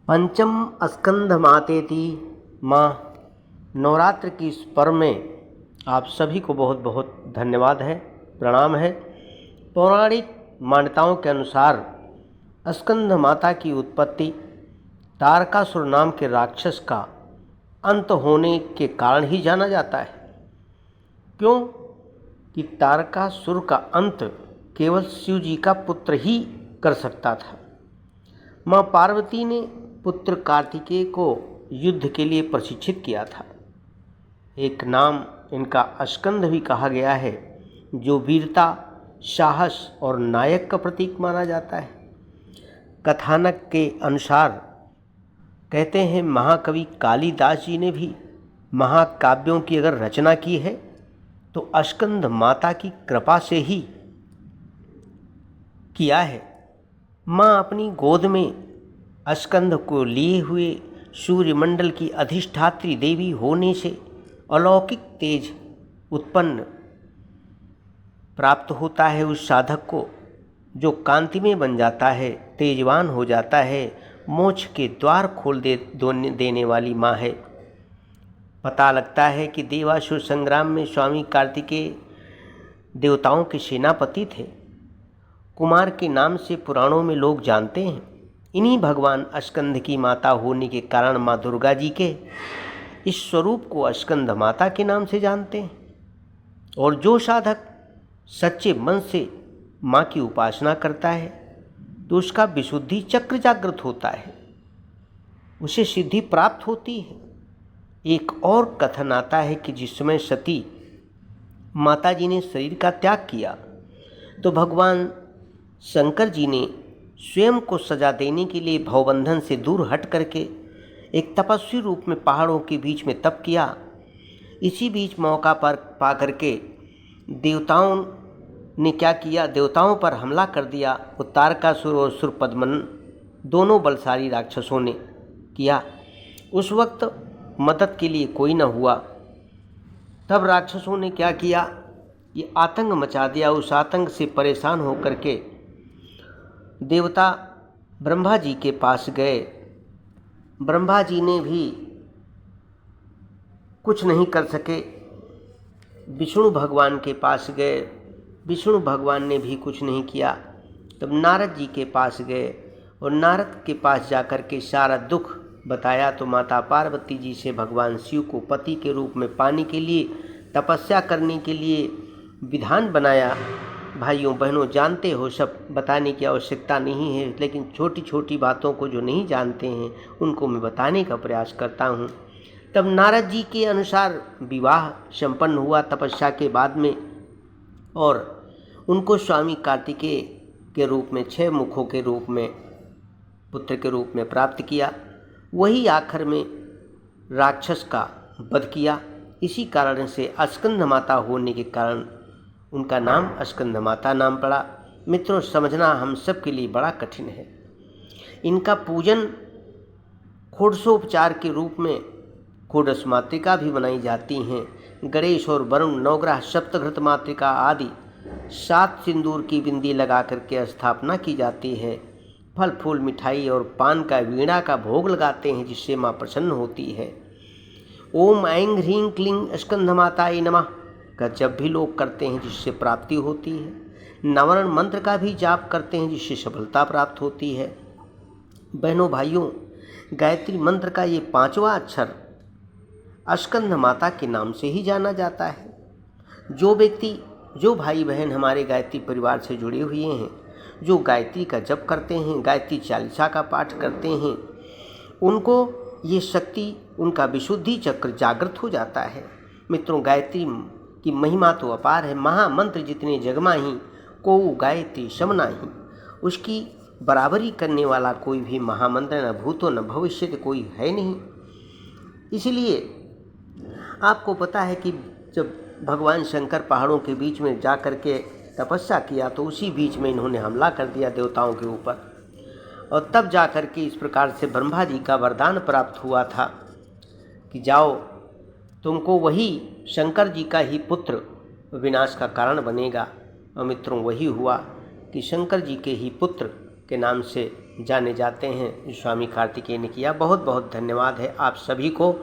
पंचम स्कंध मातेति माँ नवरात्र की इस पर्व में आप सभी को बहुत बहुत धन्यवाद है, प्रणाम है। पौराणिक मान्यताओं के अनुसार स्कंद माता की उत्पत्ति तारकासुर नाम के राक्षस का अंत होने के कारण ही जाना जाता है। क्यों कि तारकासुर का अंत केवल शिव जी का पुत्र ही कर सकता था। माँ पार्वती ने पुत्र कार्तिकेय को युद्ध के लिए प्रशिक्षित किया था। एक नाम इनका स्कंद भी कहा गया है, जो वीरता, साहस और नायक का प्रतीक माना जाता है। कथानक के अनुसार कहते हैं, महाकवि कालिदास जी ने भी महाकाव्यों की अगर रचना की है तो स्कंद माता की कृपा से ही किया है। माँ अपनी गोद में स्कंद को लिए हुए सूर्यमंडल की अधिष्ठात्री देवी होने से अलौकिक तेज उत्पन्न प्राप्त होता है उस साधक को, जो कांतिमय बन जाता है, तेजवान हो जाता है, मोक्ष के द्वार खोल देने वाली माँ है। पता लगता है कि देवासुर संग्राम में स्वामी कार्तिकेय देवताओं के सेनापति थे। कुमार के नाम से पुराणों में लोग जानते हैं। इन्हीं भगवान स्कंद की माता होने के कारण माँ दुर्गा जी के इस स्वरूप को स्कंद माता के नाम से जानते हैं। और जो साधक सच्चे मन से माँ की उपासना करता है तो उसका विशुद्धि चक्र जागृत होता है, उसे सिद्धि प्राप्त होती है। एक और कथन आता है कि जिस समय सती माता जी ने शरीर का त्याग किया तो भगवान शंकर जी ने स्वयं को सजा देने के लिए भवबंधन से दूर हट करके एक तपस्वी रूप में पहाड़ों के बीच में तप किया। इसी बीच मौका पर पा करके देवताओं ने क्या किया, देवताओं पर हमला कर दिया। तारकासुर और सुरपद्मन दोनों बलशाली राक्षसों ने किया। उस वक्त मदद के लिए कोई न हुआ। तब राक्षसों ने क्या किया, ये आतंक मचा दिया। उस आतंक से परेशान होकर के देवता ब्रह्मा जी के पास गए। ब्रह्मा जी ने भी कुछ नहीं कर सके। विष्णु भगवान के पास गए, विष्णु भगवान ने भी कुछ नहीं किया। तब नारद जी के पास गए और नारद के पास जाकर के सारा दुख बताया तो माता पार्वती जी से भगवान शिव को पति के रूप में पाने के लिए, तपस्या करने के लिए विधान बनाया। भाइयों बहनों, जानते हो, सब बताने की आवश्यकता नहीं है, लेकिन छोटी छोटी बातों को जो नहीं जानते हैं उनको मैं बताने का प्रयास करता हूँ। तब नारद जी के अनुसार विवाह संपन्न हुआ तपस्या के बाद में, और उनको स्वामी कार्तिकेय के रूप में, 6 मुखों के रूप में, पुत्र के रूप में प्राप्त किया। वही आखिर में राक्षस का वध किया। इसी कारण से स्कंद माता होने के कारण उनका नाम स्कंद माता नाम पड़ा। मित्रों, समझना हम सब के लिए बड़ा कठिन है। इनका पूजन षोडशोपचार के रूप में षोडश मातृका भी बनाई जाती हैं। गणेश और वरुण, नवग्रह, सप्तघृत मातृका आदि 7 सिंदूर की बिंदी लगा करके स्थापना की जाती है। फल फूल, मिठाई और पान का वीणा का भोग लगाते हैं, जिससे माँ प्रसन्न होती है। ओम ऐं ह्रीं क्लीं स्कंद माताय नमः का जब भी लोग करते हैं जिससे प्राप्ति होती है। नवरण मंत्र का भी जाप करते हैं जिससे सफलता प्राप्त होती है। बहनों भाइयों, गायत्री मंत्र का ये 5वां अक्षर स्कंद माता के नाम से ही जाना जाता है। जो व्यक्ति, जो भाई बहन हमारे गायत्री परिवार से जुड़े हुए हैं, जो गायत्री का जप करते हैं, गायत्री चालीसा का पाठ करते हैं, उनको ये शक्ति, उनका विशुद्धि चक्र जागृत हो जाता है। मित्रों, गायत्री की महिमा तो अपार है। महामंत्र जितने जगमाही, को गायत्री समनाही। उसकी बराबरी करने वाला कोई भी महामंत्र न भूतो न भविष्य कोई है नहीं। इसलिए आपको पता है कि जब भगवान शंकर पहाड़ों के बीच में जा कर के तपस्या किया तो उसी बीच में इन्होंने हमला कर दिया देवताओं के ऊपर, और तब जा कर के इस प्रकार से ब्रह्मा जी का वरदान प्राप्त हुआ था कि जाओ, तुमको वही शंकर जी का ही पुत्र विनाश का कारण बनेगा। और मित्रों, वही हुआ कि शंकर जी के ही पुत्र के नाम से जाने जाते हैं, जो स्वामी कार्तिकेय ने किया। बहुत बहुत धन्यवाद है आप सभी को।